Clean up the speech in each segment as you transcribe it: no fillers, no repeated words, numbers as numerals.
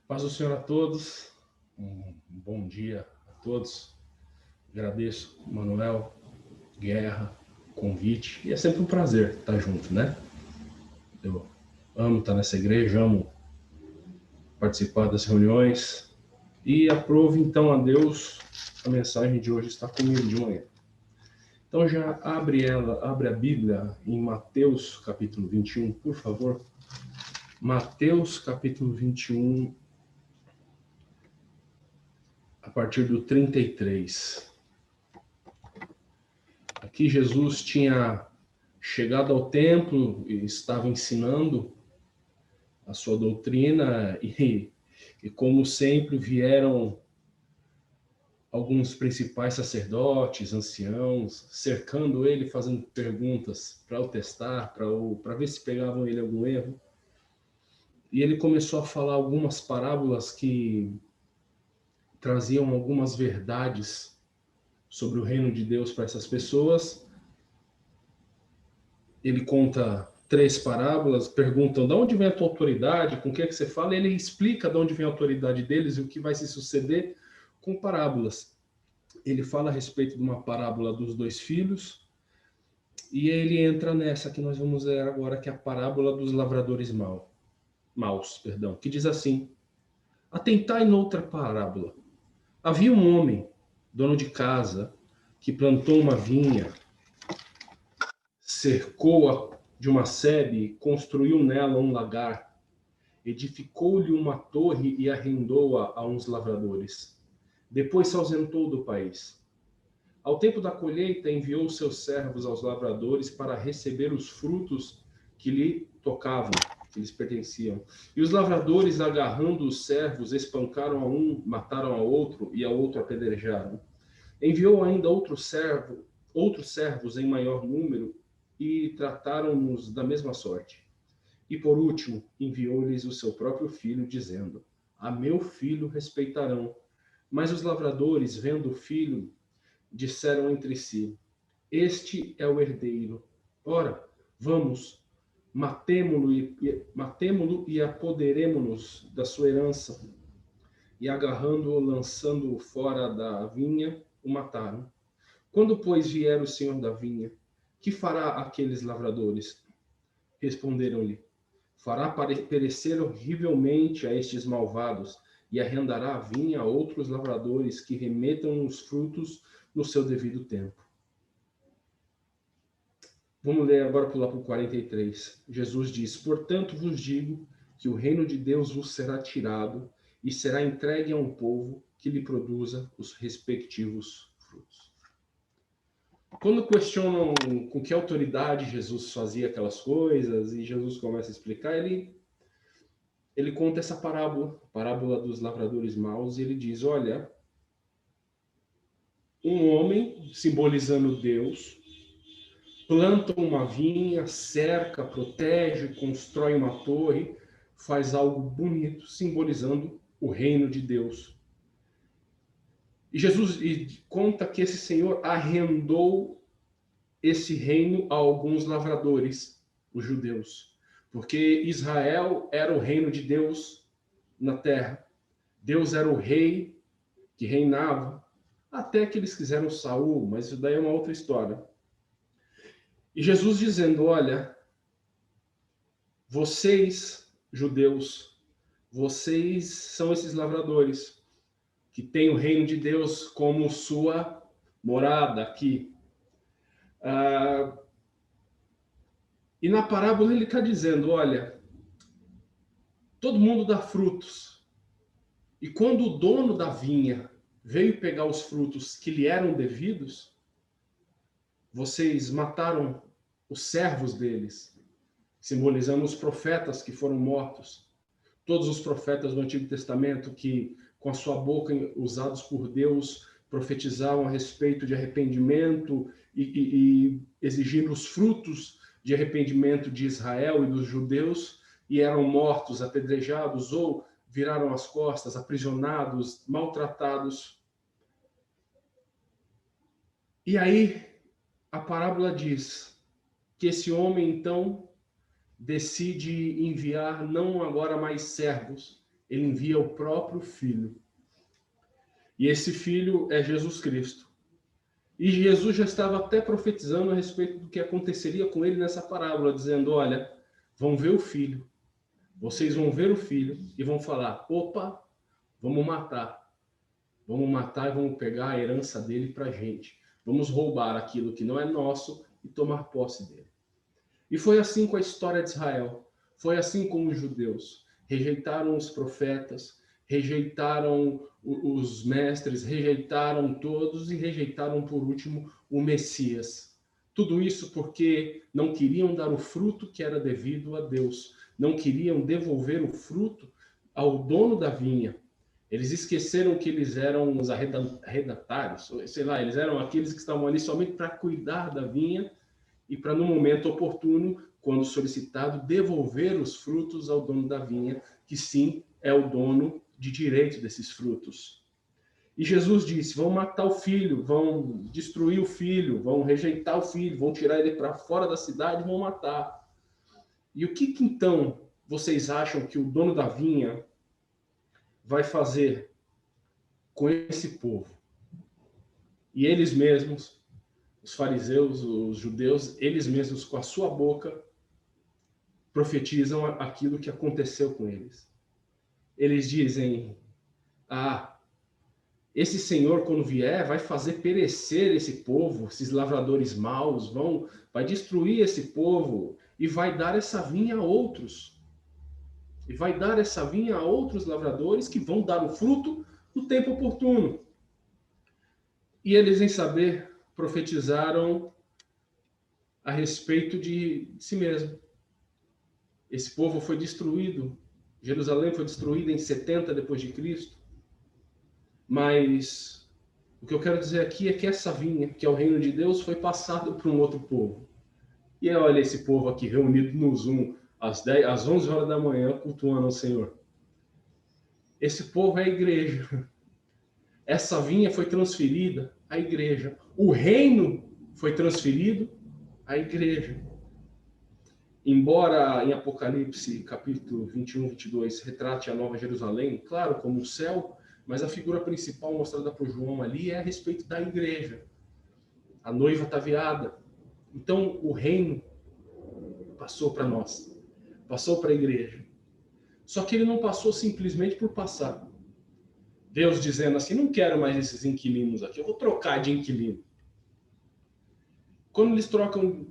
Paz do Senhor a todos, um bom dia a todos. Agradeço, Manuel, Guerra, convite. E é sempre um prazer estar junto, né? Eu amo estar nessa igreja, amo participar das reuniões. E aprovo então a Deus, a mensagem de hoje está comigo de manhã. Então já abre a Bíblia em Mateus capítulo 21, por favor. Mateus capítulo 21, a partir do 33. Aqui Jesus tinha chegado ao templo e estava ensinando a sua doutrina e como sempre vieram alguns principais sacerdotes, anciãos, cercando ele, fazendo perguntas para o testar, para ver se pegavam ele algum erro. E ele começou a falar algumas parábolas que traziam algumas verdades sobre o reino de Deus para essas pessoas. Ele conta 3 parábolas, perguntam de onde vem a tua autoridade, com o que é que você fala, e ele explica de onde vem a autoridade deles e o que vai se suceder com parábolas. Ele fala a respeito de uma parábola dos 2 filhos, e ele entra nessa que nós vamos ler agora, que é a parábola dos lavradores maus, que diz assim: Atentai noutra parábola. Havia um homem, dono de casa, que plantou uma vinha, cercou-a de uma sebe e construiu nela um lagar. Edificou-lhe uma torre e arrendou-a a uns lavradores. Depois se ausentou do país. Ao tempo da colheita, enviou seus servos aos lavradores para receber os frutos que lhe tocavam, que lhes pertenciam. E os lavradores, agarrando os servos, espancaram a um, mataram a outro e a outro apedrejaram. Enviou ainda outros servos em maior número e trataram-nos da mesma sorte. E por último, enviou-lhes o seu próprio filho, dizendo: A meu filho respeitarão. Mas os lavradores, vendo o filho, disseram entre si: Este é o herdeiro. Ora, vamos, matemo-lo e apoderemo-nos da sua herança. E agarrando-o, lançando-o fora da vinha, o mataram. Quando, pois, vier o senhor da vinha, que fará aqueles lavradores? Responderam-lhe: Fará perecer horrivelmente a estes malvados e arrendará a vinha a outros lavradores que remetam os frutos no seu devido tempo. Vamos ler agora, pular para o 43. Jesus diz: Portanto vos digo que o reino de Deus vos será tirado e será entregue a um povo que lhe produza os respectivos frutos. Quando questionam com que autoridade Jesus fazia aquelas coisas, e Jesus começa a explicar, ele conta essa parábola dos lavradores maus, e ele diz: olha, um homem, simbolizando Deus, planta uma vinha, cerca, protege, constrói uma torre, faz algo bonito, simbolizando o reino de Deus. E Jesus conta que esse senhor arrendou esse reino a alguns lavradores, os judeus, porque Israel era o reino de Deus na terra. Deus era o rei que reinava, até que eles quiseram Saul, mas isso daí é uma outra história. E Jesus dizendo: olha, vocês, judeus, vocês são esses lavradores que têm o reino de Deus como sua morada aqui. E na parábola ele está dizendo: olha, todo mundo dá frutos. E quando o dono da vinha veio pegar os frutos que lhe eram devidos, vocês mataram os servos deles, simbolizando os profetas que foram mortos. Todos os profetas do Antigo Testamento que, com a sua boca, usados por Deus, profetizavam a respeito de arrependimento e exigindo os frutos de arrependimento de Israel e dos judeus, e eram mortos, apedrejados ou viraram as costas, aprisionados, maltratados. E aí a parábola diz que esse homem, então, decide enviar não agora mais servos, ele envia o próprio Filho. E esse Filho é Jesus Cristo. E Jesus já estava até profetizando a respeito do que aconteceria com ele nessa parábola, dizendo, olha, vão ver o Filho, vocês vão ver o Filho e vão falar, opa, vamos matar e vamos pegar a herança dele para a gente. Vamos roubar aquilo que não é nosso e tomar posse dele. E foi assim com a história de Israel. Foi assim com os judeus. Rejeitaram os profetas, rejeitaram os mestres, rejeitaram todos e rejeitaram, por último, o Messias. Tudo isso porque não queriam dar o fruto que era devido a Deus. Não queriam devolver o fruto ao dono da vinha. Eles esqueceram que eles eram os arrendatários, sei lá, eles eram aqueles que estavam ali somente para cuidar da vinha e para, no momento oportuno, quando solicitado, devolver os frutos ao dono da vinha, que sim é o dono de direito desses frutos. E Jesus disse, vão matar o filho, vão destruir o filho, vão rejeitar o filho, vão tirar ele para fora da cidade e vão matar. E o que então vocês acham que o dono da vinha vai fazer com esse povo? E eles mesmos, os fariseus, os judeus, eles mesmos com a sua boca profetizam aquilo que aconteceu com eles. Eles dizem, esse Senhor, quando vier, vai fazer perecer esse povo, esses lavradores maus, vai destruir esse povo e vai dar essa vinha a outros. E vai dar essa vinha a outros lavradores que vão dar o fruto no tempo oportuno. E eles, em saber, profetizaram a respeito de si mesmo. Esse povo foi destruído, Jerusalém foi destruída em 70 depois de Cristo. Mas o que eu quero dizer aqui é que essa vinha, que é o reino de Deus, foi passada para um outro povo. E olha esse povo aqui reunido no Zoom às 11 horas da manhã, cultuando ao Senhor. Esse povo é a igreja. Essa vinha foi transferida à igreja. O reino foi transferido à igreja. Embora em Apocalipse, capítulo 21, 22, retrate a Nova Jerusalém, claro, como o céu, mas a figura principal mostrada por João ali é a respeito da igreja. A noiva ataviada. Então, o reino passou para nós, passou para a igreja. Só que ele não passou simplesmente por passar. Deus dizendo assim, não quero mais esses inquilinos aqui, eu vou trocar de inquilino. Quando eles trocam,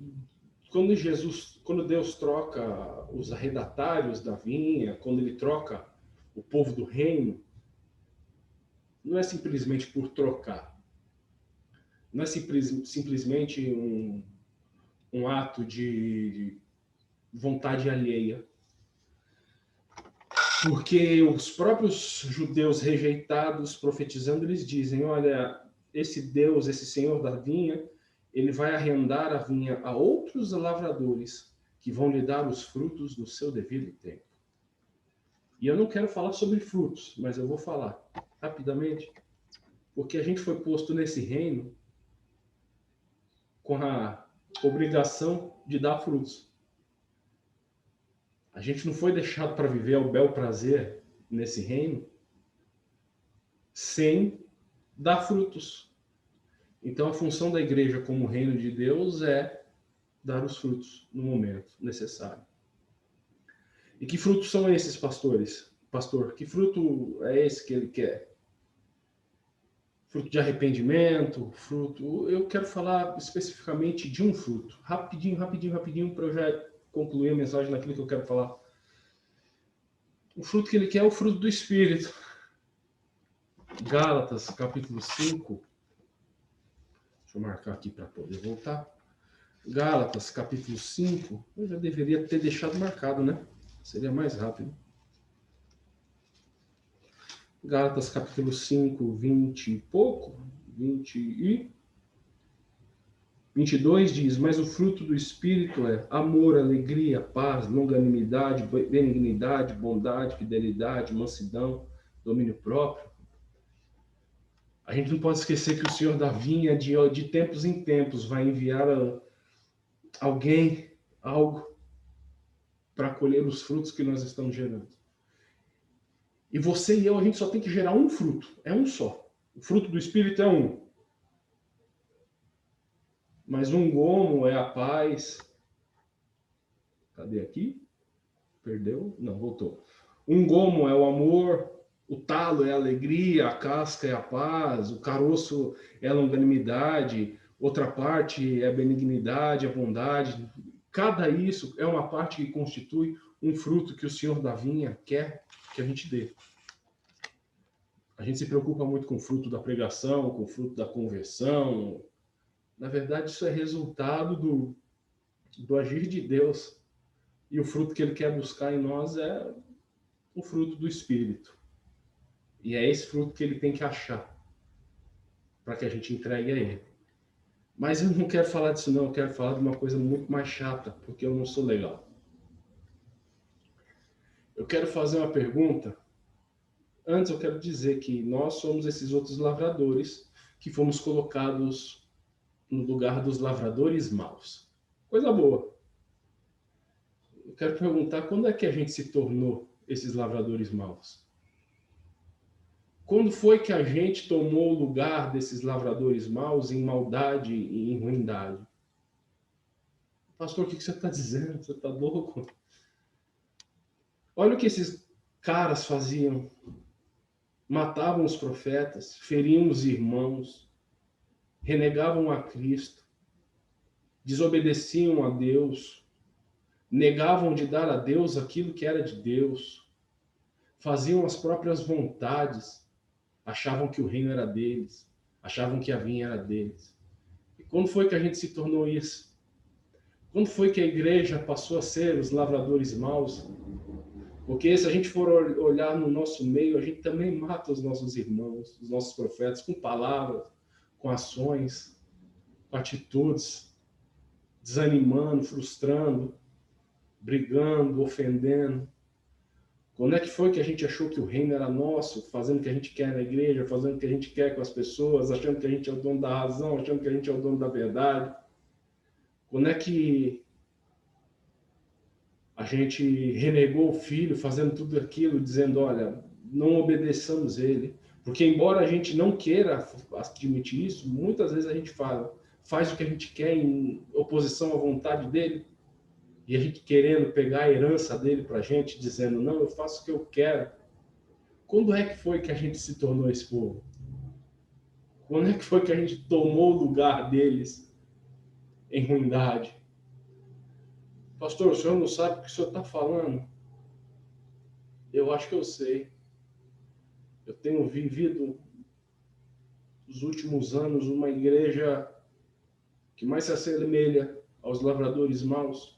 quando Deus troca os arrendatários da vinha, quando ele troca o povo do reino, não é simplesmente por trocar. Não é simplesmente um ato de vontade alheia. Porque os próprios judeus rejeitados, profetizando, eles dizem, olha, esse Deus, esse Senhor da vinha, ele vai arrendar a vinha a outros lavradores que vão lhe dar os frutos no seu devido tempo. E eu não quero falar sobre frutos, mas eu vou falar rapidamente, porque a gente foi posto nesse reino com a obrigação de dar frutos. A gente não foi deixado para viver ao bel prazer nesse reino sem dar frutos. Então, a função da igreja como reino de Deus é dar os frutos no momento necessário. E que frutos são esses, pastores? Pastor, que fruto é esse que ele quer? Fruto de arrependimento, fruto... Eu quero falar especificamente de um fruto. Rapidinho, para eu já concluir a mensagem naquilo que eu quero falar. O fruto que ele quer é o fruto do Espírito. Gálatas, capítulo 5. Deixa eu marcar aqui para poder voltar. Gálatas, capítulo 5. Eu já deveria ter deixado marcado, né? Seria mais rápido. Gálatas, capítulo 5, 20 e pouco. 22 diz, mas o fruto do Espírito é amor, alegria, paz, longanimidade, benignidade, bondade, fidelidade, mansidão, domínio próprio. A gente não pode esquecer que o Senhor da vinha, de tempos em tempos, vai enviar algo para colher os frutos que nós estamos gerando. E você e eu, a gente só tem que gerar um fruto. É um só. O fruto do Espírito é um. Mas um gomo é a paz. Cadê aqui? Perdeu? Não, voltou. Um gomo é o amor, o talo é a alegria, a casca é a paz, o caroço é a longanimidade, outra parte é a benignidade, a bondade. Cada isso é uma parte que constitui um fruto que o Senhor da vinha quer que a gente dê. A gente se preocupa muito com o fruto da pregação, com o fruto da conversão. Na verdade, isso é resultado do agir de Deus. E o fruto que ele quer buscar em nós é o fruto do Espírito. E é esse fruto que ele tem que achar para que a gente entregue a ele. Mas eu não quero falar disso não, eu quero falar de uma coisa muito mais chata, porque eu não sou legal. Eu quero fazer uma pergunta. Antes eu quero dizer que nós somos esses outros lavradores que fomos colocados no lugar dos lavradores maus. Coisa boa. Eu quero perguntar quando é que a gente se tornou esses lavradores maus? Quando foi que a gente tomou o lugar desses lavradores maus em maldade e em ruindade? Pastor, o que você está dizendo? Você está louco? Olha o que esses caras faziam. Matavam os profetas, feriam os irmãos, renegavam a Cristo, desobedeciam a Deus, negavam de dar a Deus aquilo que era de Deus, faziam as próprias vontades, achavam que o reino era deles, achavam que a vinha era deles. E quando foi que a gente se tornou isso? Quando foi que a igreja passou a ser os lavradores maus? Porque se a gente for olhar no nosso meio, a gente também mata os nossos irmãos, os nossos profetas, com palavras, com ações, com atitudes, desanimando, frustrando, brigando, ofendendo. Quando é que foi que a gente achou que o reino era nosso, fazendo o que a gente quer na igreja, fazendo o que a gente quer com as pessoas, achando que a gente é o dono da razão, achando que a gente é o dono da verdade? Quando é que a gente renegou o filho, fazendo tudo aquilo, dizendo, olha, não obedeçamos ele? Porque embora a gente não queira admitir isso, muitas vezes a gente faz o que a gente quer em oposição à vontade dele, e a gente querendo pegar a herança dele para a gente, dizendo, não, eu faço o que eu quero. Quando é que foi que a gente se tornou esse povo? Quando é que foi que a gente tomou o lugar deles em ruindade? Pastor, o senhor não sabe o que o senhor está falando? Eu acho que eu sei. Eu tenho vivido nos últimos anos uma igreja que mais se assemelha aos lavradores maus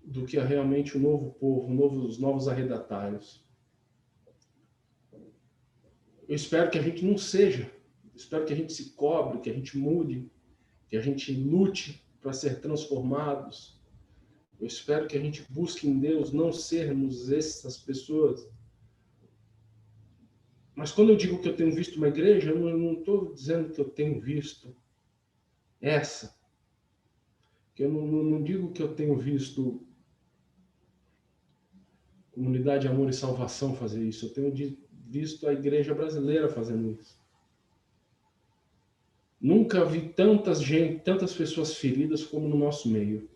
do que a realmente o novo povo, os novos arredatários. Eu espero que a gente não seja. Eu espero que a gente se cobre, que a gente mude, que a gente lute para ser transformados. Eu espero que a gente busque em Deus não sermos essas pessoas. Mas quando eu digo que eu tenho visto uma igreja, eu não estou dizendo que eu tenho visto essa. Que eu não digo que eu tenho visto Comunidade Amor e Salvação fazer isso. Eu tenho visto a igreja brasileira fazendo isso. Nunca vi tantas pessoas feridas como no nosso meio.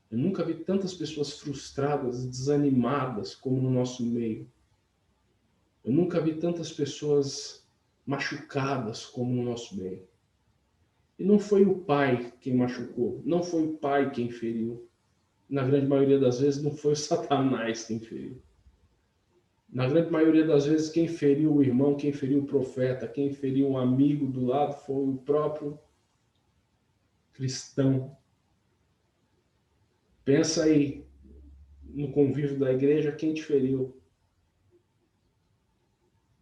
Eu nunca vi tantas pessoas frustradas, desanimadas como no nosso meio. Eu nunca vi tantas pessoas machucadas como no nosso meio. E não foi o pai quem machucou, não foi o pai quem feriu. Na grande maioria das vezes, não foi o Satanás quem feriu. Na grande maioria das vezes, quem feriu o irmão, quem feriu o profeta, quem feriu um amigo do lado foi o próprio cristão. Pensa aí no convívio da igreja, quem te feriu.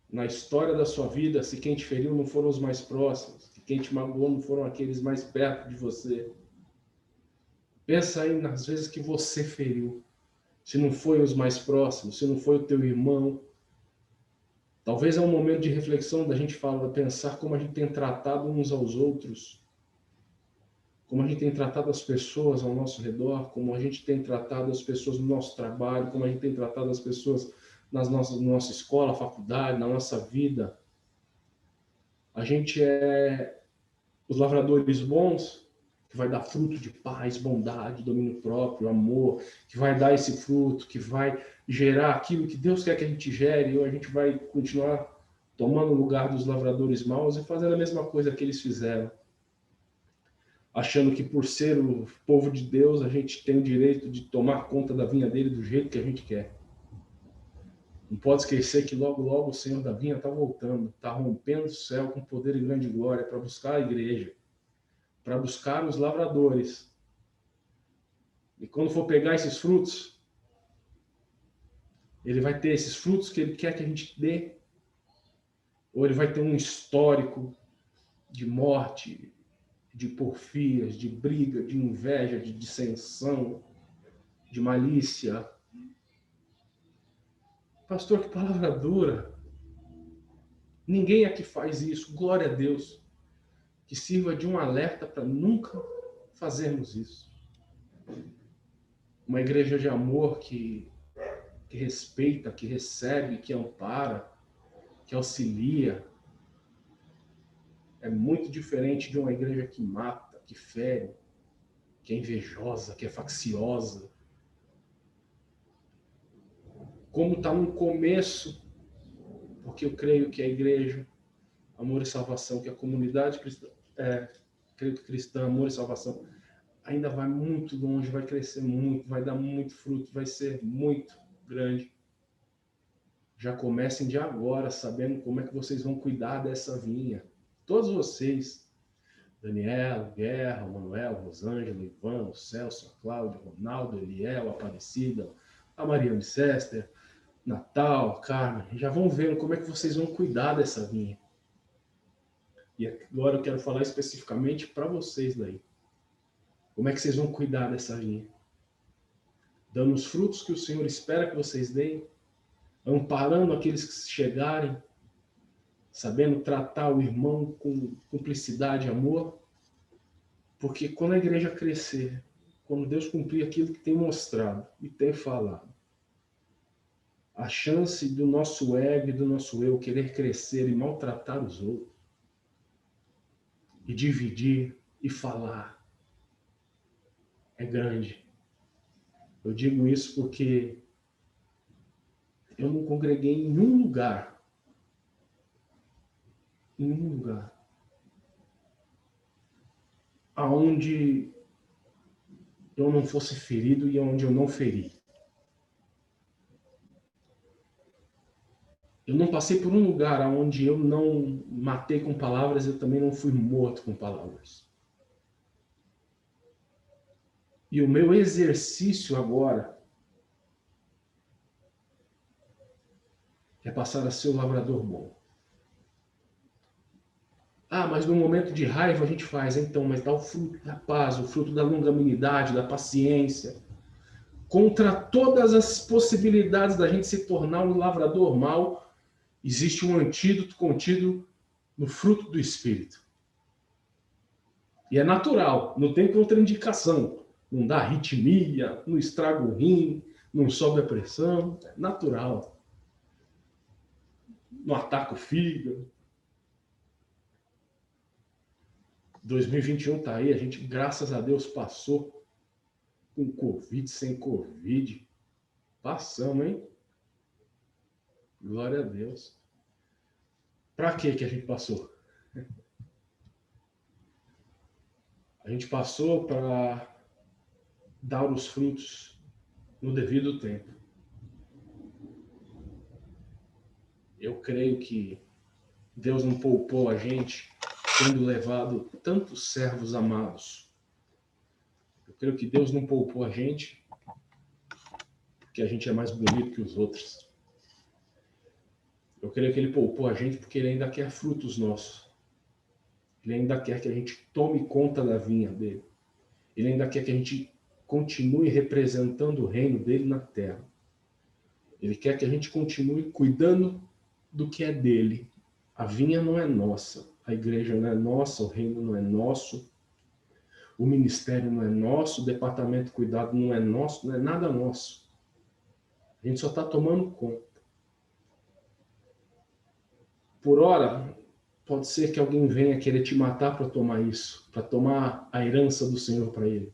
Na história da sua vida, se quem te feriu não foram os mais próximos, se quem te magoou não foram aqueles mais perto de você. Pensa aí nas vezes que você feriu. Se não foi os mais próximos, se não foi o teu irmão. Talvez é um momento de reflexão da gente pensar como a gente tem tratado uns aos outros. como a gente tem tratado as pessoas ao nosso redor, como a gente tem tratado as pessoas no nosso trabalho, como a gente tem tratado as pessoas na nossa escola, faculdade, na nossa vida. A gente é os lavradores bons, que vai dar fruto de paz, bondade, domínio próprio, amor, que vai dar esse fruto, que vai gerar aquilo que Deus quer que a gente gere, ou a gente vai continuar tomando o lugar dos lavradores maus e fazendo a mesma coisa que eles fizeram, achando que por ser o povo de Deus a gente tem o direito de tomar conta da vinha dele do jeito que a gente quer. Não pode esquecer que logo, logo o Senhor da vinha está voltando, está rompendo o céu com poder e grande glória para buscar a igreja, para buscar os lavradores. E quando for pegar esses frutos, ele vai ter esses frutos que ele quer que a gente dê, ou ele vai ter um histórico de morte, de porfias, de briga, de inveja, de dissensão, de malícia. Pastor, que palavra dura. Ninguém aqui faz isso, glória a Deus. Que sirva de um alerta para nunca fazermos isso. Uma igreja de amor que respeita, que recebe, que ampara, que auxilia. É muito diferente de uma igreja que mata, que fere, que é invejosa, que é facciosa. Como está no começo, porque eu creio que a igreja, Amor e Salvação, que a comunidade cristã, creio que cristã, Amor e Salvação, ainda vai muito longe, vai crescer muito, vai dar muito fruto, vai ser muito grande. Já comecem de agora, sabendo como é que vocês vão cuidar dessa vinha. Todos vocês, Daniel, Guerra, Manuel, Rosângela, Ivan, o Celso, a Cláudia, Ronaldo, Eliel, Aparecida, a Maria Chester, Natal, Carmen, já vão vendo como é que vocês vão cuidar dessa vinha. E agora eu quero falar especificamente para vocês daí. Como é que vocês vão cuidar dessa vinha? Dando os frutos que o Senhor espera que vocês deem, amparando aqueles que chegarem, sabendo tratar o irmão com cumplicidade e amor. Porque quando a igreja crescer, quando Deus cumprir aquilo que tem mostrado e tem falado, a chance do nosso ego e do nosso eu querer crescer e maltratar os outros, e dividir e falar, é grande. Eu digo isso porque eu não congreguei em nenhum lugar, aonde eu não fosse ferido e aonde eu não feri. Eu não passei por um lugar onde eu não matei com palavras, eu também não fui morto com palavras. E o meu exercício agora é passar a ser o lavrador bom. Ah, mas no momento de raiva a gente faz, então, mas dá o fruto da paz, o fruto da longanimidade, da paciência. Contra todas as possibilidades da gente se tornar um lavrador mau, existe um antídoto contido no fruto do Espírito. E é natural, não tem contraindicação. Não dá arritmia, não estraga o rim, não sobe a pressão. É natural. Não ataca o fígado. 2021 tá aí, a gente, graças a Deus, passou com Covid, sem Covid. Passamos, hein? Glória a Deus. Para que a gente passou? A gente passou para dar os frutos no devido tempo. Eu creio que Deus não poupou a gente tendo levado tantos servos amados. Eu creio que Deus não poupou a gente porque a gente é mais bonito que os outros. Eu creio que Ele poupou a gente porque Ele ainda quer frutos nossos. Ele ainda quer que a gente tome conta da vinha dele. Ele ainda quer que a gente continue representando o reino dele na terra. Ele quer que a gente continue cuidando do que é dele. A vinha não é nossa, a igreja não é nossa, o reino não é nosso. O ministério não é nosso, o departamento de cuidado não é nosso, não é nada nosso. A gente só está tomando conta. Por hora, pode ser que alguém venha querer te matar para tomar isso, para tomar a herança do Senhor para ele.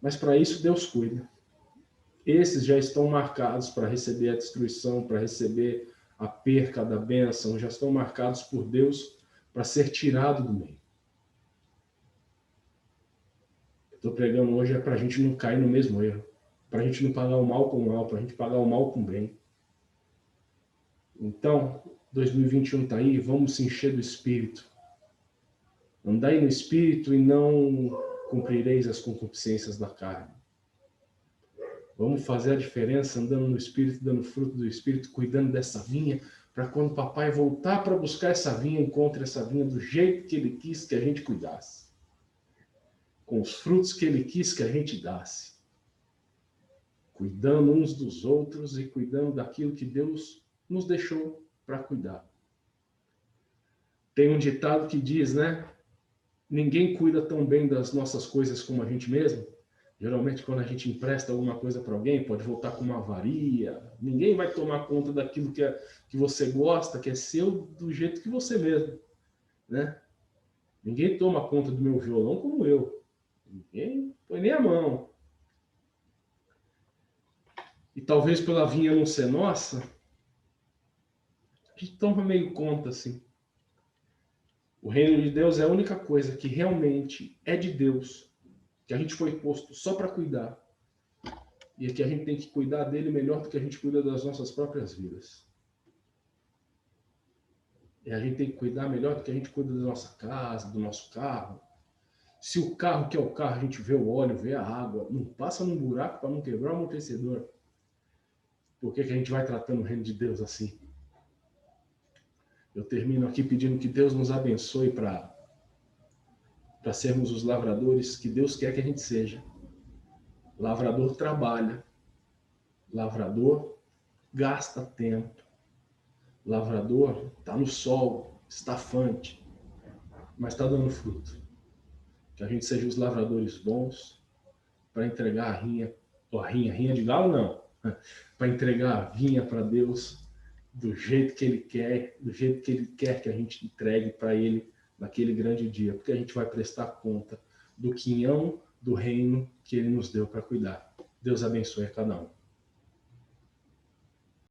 Mas para isso Deus cuida. Esses já estão marcados para receber a destruição, para receber a perca da bênção, já estão marcados por Deus para ser tirado do meio. Estou pregando hoje é para a gente não cair no mesmo erro, para a gente não pagar o mal com o mal, para a gente pagar o mal com o bem. Então, 2021 está aí, vamos se encher do Espírito. Andai no Espírito e não cumprireis as concupiscências da carne. Vamos fazer a diferença andando no Espírito, dando fruto do Espírito, cuidando dessa vinha, para quando o papai voltar para buscar essa vinha, encontre essa vinha do jeito que ele quis que a gente cuidasse. Com os frutos que ele quis que a gente desse. Cuidando uns dos outros e cuidando daquilo que Deus nos deixou para cuidar. Tem um ditado que diz, né? Ninguém cuida tão bem das nossas coisas como a gente mesmo. Geralmente, quando a gente empresta alguma coisa para alguém, pode voltar com uma avaria. Ninguém vai tomar conta daquilo que você gosta, que é seu, do jeito que você mesmo. Né? Ninguém toma conta do meu violão como eu. Ninguém põe nem a mão. E talvez pela vinha não ser nossa, a gente toma meio conta, assim. O reino de Deus é a única coisa que realmente é de Deus, que a gente foi posto só para cuidar. E que a gente tem que cuidar dele melhor do que a gente cuida das nossas próprias vidas. E a gente tem que cuidar melhor do que a gente cuida da nossa casa, do nosso carro. Se o carro que é o carro, a gente vê o óleo, vê a água, não passa num buraco para não quebrar o amortecedor. Por que a gente vai tratando o reino de Deus assim? Eu termino aqui pedindo que Deus nos abençoe para sermos os lavradores que Deus quer que a gente seja. Lavrador trabalha. Lavrador gasta tempo. Lavrador está no sol, estafante, mas está dando fruto. Que a gente seja os lavradores bons para entregar a rinha de galo não, para entregar a vinha para Deus do jeito que Ele quer, do jeito que Ele quer que a gente entregue para Ele naquele grande dia, porque a gente vai prestar conta do quinhão do reino que Ele nos deu para cuidar. Deus abençoe a cada um.